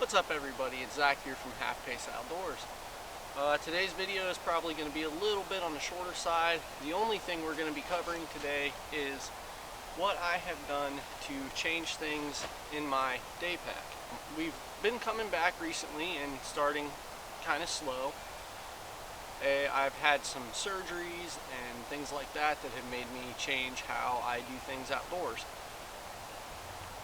What's up everybody, it's Zach here from Half Pace Outdoors. Today's video is probably going to be a little bit on the shorter side. The only thing we're going to be covering today is what I have done to change things in my day pack. We've been coming back recently and starting kind of slow. I've had some surgeries and things like that that have made me change how I do things outdoors.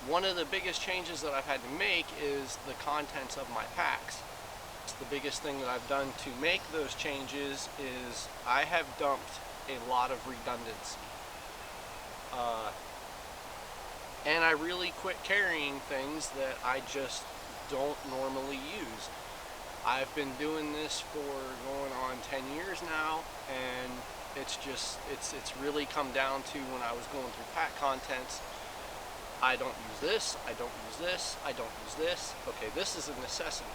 One of the biggest changes that I've had to make is the contents of my packs. The biggest thing that I've done to make those changes is I have dumped a lot of redundancy. And I really quit carrying things that I just don't normally use. I've been doing this for going on 10 years now, and it's really come down to when I was going through pack contents. I don't use this, I don't use this, I don't use this. Okay, this is a necessity.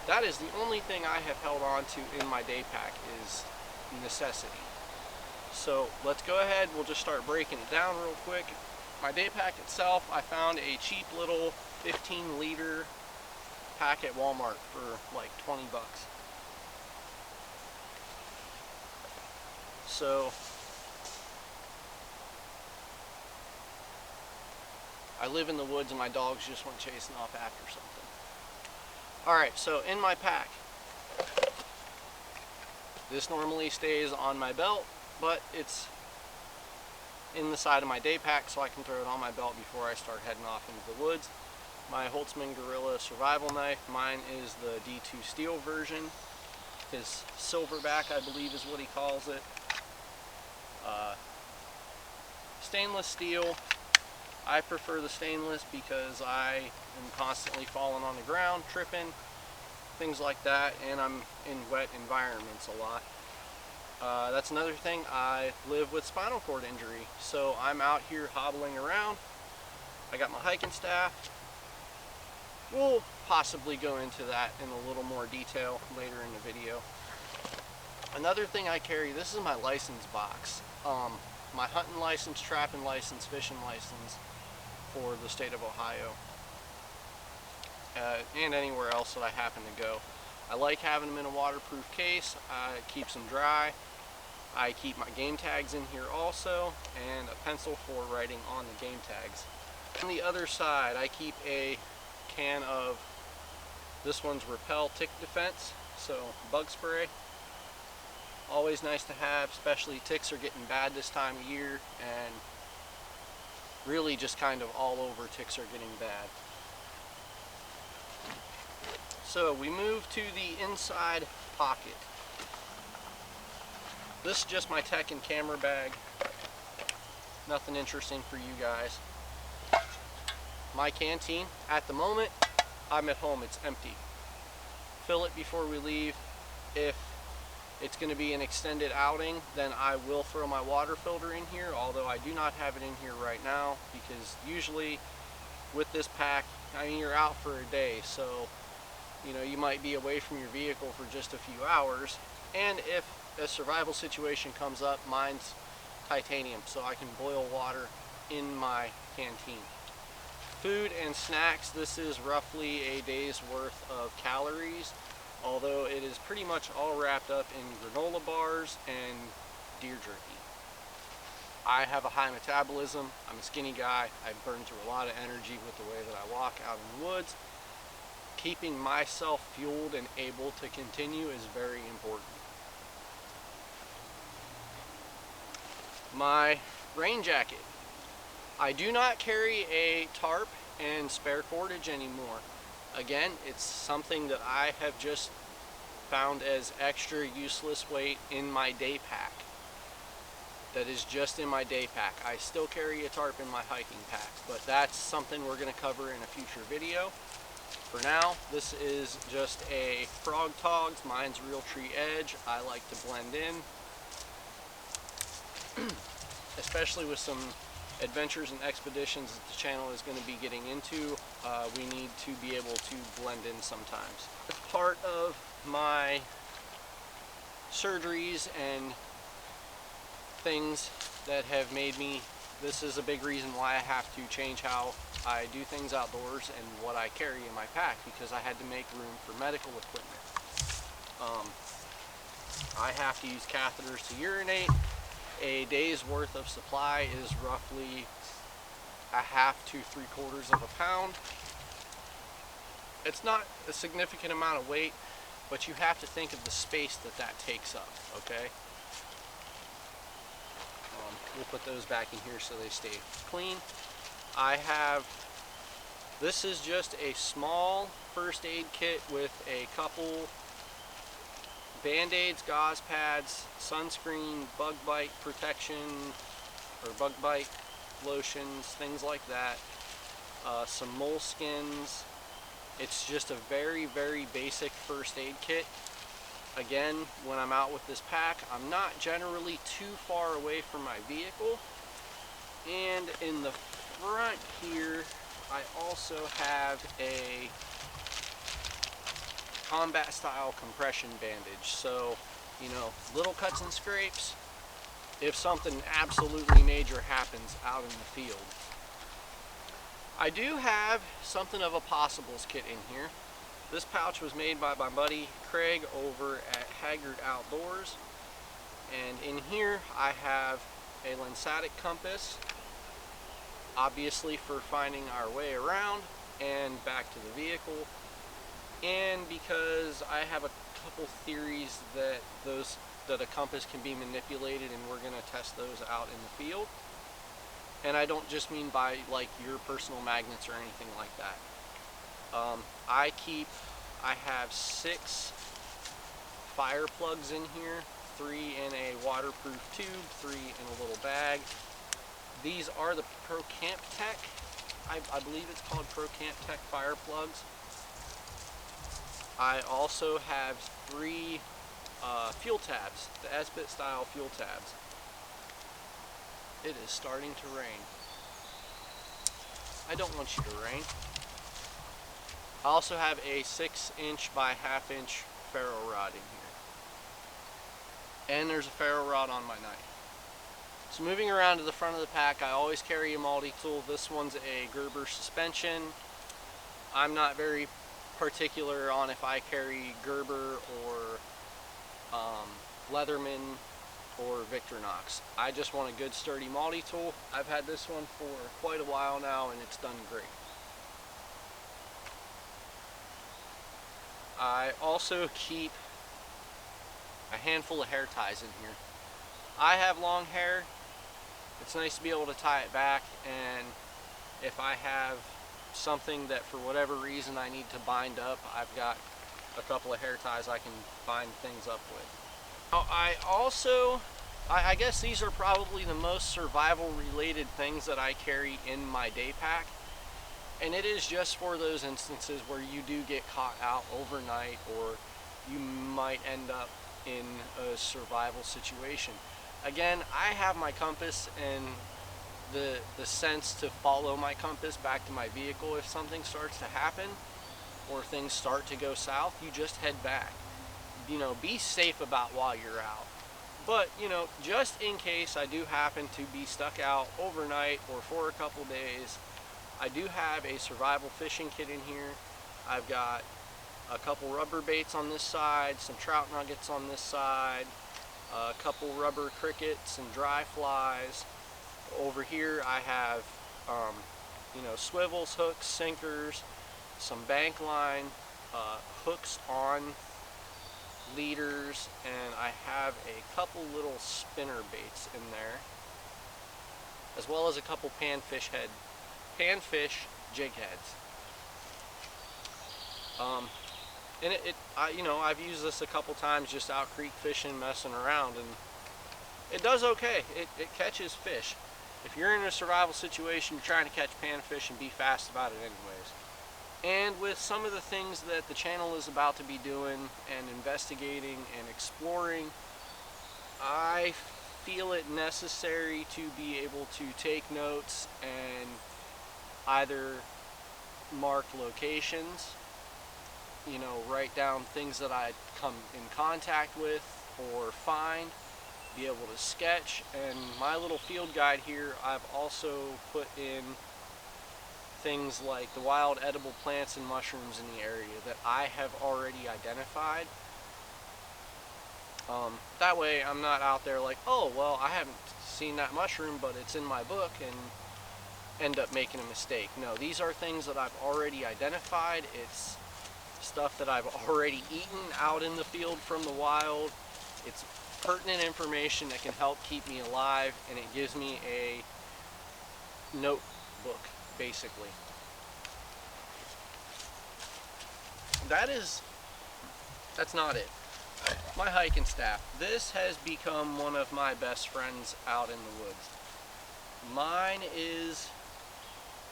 That is the only thing I have held on to in my day pack is necessity. So let's go ahead, we'll just start breaking it down real quick. My day pack itself, I found a cheap little 15-liter pack at Walmart for like 20 bucks. So I live in the woods and my dogs just went chasing off after something. Alright, so in my pack, this normally stays on my belt, but it's in the side of my day pack so I can throw it on my belt before I start heading off into the woods. My Holtzman Gorilla survival knife, mine is the D2 steel version. His silverback, I believe is what he calls it. Stainless steel. I prefer the stainless because I am constantly falling on the ground, tripping, things like that, and I'm in wet environments a lot. That's another thing, I live with spinal cord injury, so I'm out here hobbling around. I got my hiking staff. We'll possibly go into that in a little more detail later in the video. Another thing I carry, this is my license box. My hunting license, trapping license, fishing license for the state of Ohio, and anywhere else that I happen to go. I like having them in a waterproof case. It keeps them dry. I keep my game tags in here also, and a pencil for writing on the game tags. On the other side, I keep a can of, this one's Repel Tick Defense, so bug spray. Always nice to have, especially ticks are getting bad this time of year, and really just kind of all over ticks are getting bad. So we move to the inside pocket. This is just my tech and camera bag. Nothing interesting for you guys. My canteen, at the moment, I'm at home, it's empty. Fill it before we leave. If it's going to be an extended outing, then I will throw my water filter in here, although I do not have it in here right now because usually with this pack, I mean, you're out for a day, so you know, you might be away from your vehicle for just a few hours, and if a survival situation comes up, mine's titanium, so I can boil water in my canteen. Food and snacks, this is roughly a day's worth of calories, although it is pretty much all wrapped up in granola bars and deer jerky. I have a high metabolism, I'm a skinny guy, I burn through a lot of energy with the way that I walk out in the woods. Keeping myself fueled and able to continue is very important. My rain jacket. I do not carry a tarp and spare cordage anymore. Again, it's something that I have just found as extra useless weight in my day pack. That is just in my day pack. I still carry a tarp in my hiking pack, but that's something we're going to cover in a future video. For now, this is just a Frog Togs. Mine's Realtree Edge. I like to blend in, especially with some adventures and expeditions that the channel is going to be getting into. We need to be able to blend in sometimes. As part of my surgeries and things that have made me this is a big reason why I have to change how I do things outdoors and what I carry in my pack, because I had to make room for medical equipment. I have to use catheters to urinate. A day's worth of supply is roughly a half to 3/4 of a pound. It's not a significant amount of weight, but you have to think of the space that that takes up, okay? We'll put those back in here so they stay clean. This is just a small first aid kit with a couple Band-Aids, gauze pads, sunscreen, bug bite protection, or bug bite lotions, things like that. Some moleskins. It's just a very, very basic first aid kit. Again, when I'm out with this pack, I'm not generally too far away from my vehicle. And in the front here, I also have a combat style compression bandage. So, you know, little cuts and scrapes if something absolutely major happens out in the field. I do have something of a possibles kit in here. This pouch was made by my buddy Craig over at Haggard Outdoors, and in here I have a lensatic compass, obviously for finding our way around and back to the vehicle, and because I have a couple theories that a compass can be manipulated, and we're going to test those out in the field. And I don't just mean by like your personal magnets or anything like that. I have 6 fire plugs in here, 3 in a waterproof tube, 3 in a little bag. These are the Pro Camp Tech, I believe it's called Pro Camp Tech fire plugs. I also have 3 fuel tabs, the S-bit style fuel tabs. It is starting to rain. I don't want you to rain. I also have a 6" by 1/2" ferro rod in here. And there's a ferro rod on my knife. So moving around to the front of the pack, I always carry a multi-tool. This one's a Gerber suspension. I'm not very particular on if I carry Gerber or Leatherman or Victorinox. I just want a good sturdy multi-tool. I've had this one for quite a while now and it's done great. I also keep a handful of hair ties in here. I have long hair. It's nice to be able to tie it back, and if I have something that for whatever reason I need to bind up, I've got a couple of hair ties I can bind things up with. Now, I guess these are probably the most survival related things that I carry in my day pack. And it is just for those instances where you do get caught out overnight, or you might end up in a survival situation. Again, I have my compass and the sense to follow my compass back to my vehicle. If something starts to happen or things start to go south, you just head back. You know, be safe about while you're out. But, you know, just in case I do happen to be stuck out overnight or for a couple days, I do have a survival fishing kit in here. I've got a couple rubber baits on this side, some trout nuggets on this side, a couple rubber crickets and dry flies. Over here I have, you know, swivels, hooks, sinkers, some bank line, hooks on leaders, and I have a couple little spinner baits in there, as well as a couple panfish jig heads. And you know, I've used this a couple times just out creek fishing, messing around, and it does okay. It catches fish. If you're in a survival situation, you're trying to catch panfish, and be fast about it anyways. And with some of the things that the channel is about to be doing and investigating and exploring, I feel it necessary to be able to take notes and either mark locations, you know, write down things that I come in contact with or find, be able to sketch. And my little field guide here, I've also put in things like the wild edible plants and mushrooms in the area that I have already identified. That way I'm not out there like, oh, well, I haven't seen that mushroom, but it's in my book, and end up making a mistake. No, these are things that I've already identified. It's stuff that I've already eaten out in the field from the wild. It's pertinent information that can help keep me alive, and it gives me a notebook, basically. That's not it. My hiking staff. This has become one of my best friends out in the woods. Mine is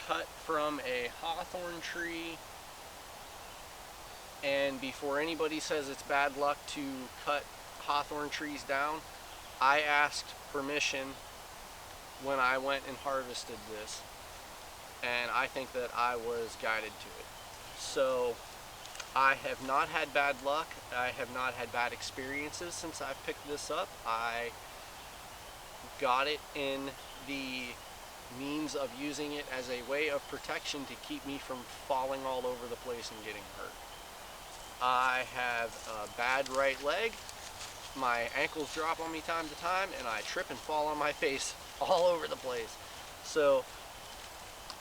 cut from a hawthorn tree, and before anybody says it's bad luck to cut hawthorn trees down, I asked permission when I went and harvested this, and I think that I was guided to it. So I have not had bad luck. I have not had bad experiences since I picked this up. I got it in the means of using it as a way of protection to keep me from falling all over the place and getting hurt. I have a bad right leg. My ankles drop on me time to time, and I trip and fall on my face all over the place. So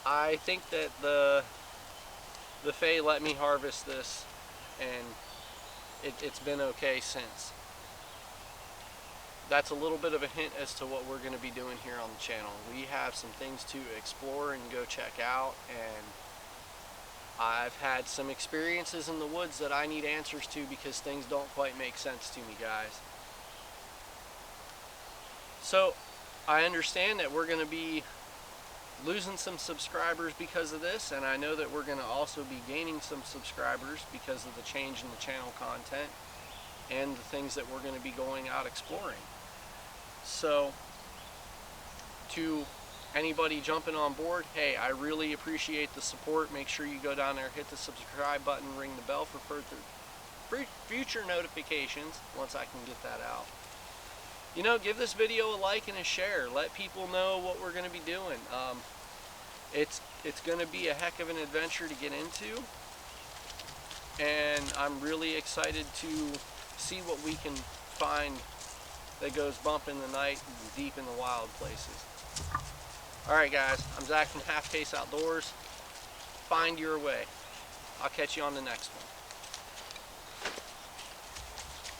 I think that the Fae let me harvest this, and it's been okay since. That's a little bit of a hint as to what we're going to be doing here on the channel. We have some things to explore and go check out, and I've had some experiences in the woods that I need answers to because things don't quite make sense to me, guys. So I understand that we're going to be losing some subscribers because of this, and I know that we're going to also be gaining some subscribers because of the change in the channel content and the things that we're going to be going out exploring. So to anybody jumping on board, hey, I really appreciate the support. Make sure you go down there, hit the subscribe button, ring the bell for future notifications once I can get that out. You know, give this video a like and a share. Let people know what we're going to be doing. It's going to be a heck of an adventure to get into, and I'm really excited to see what we can find that goes bump in the night and deep in the wild places. Alright guys, I'm Zach from Half Case Outdoors. Find your way. I'll catch you on the next one.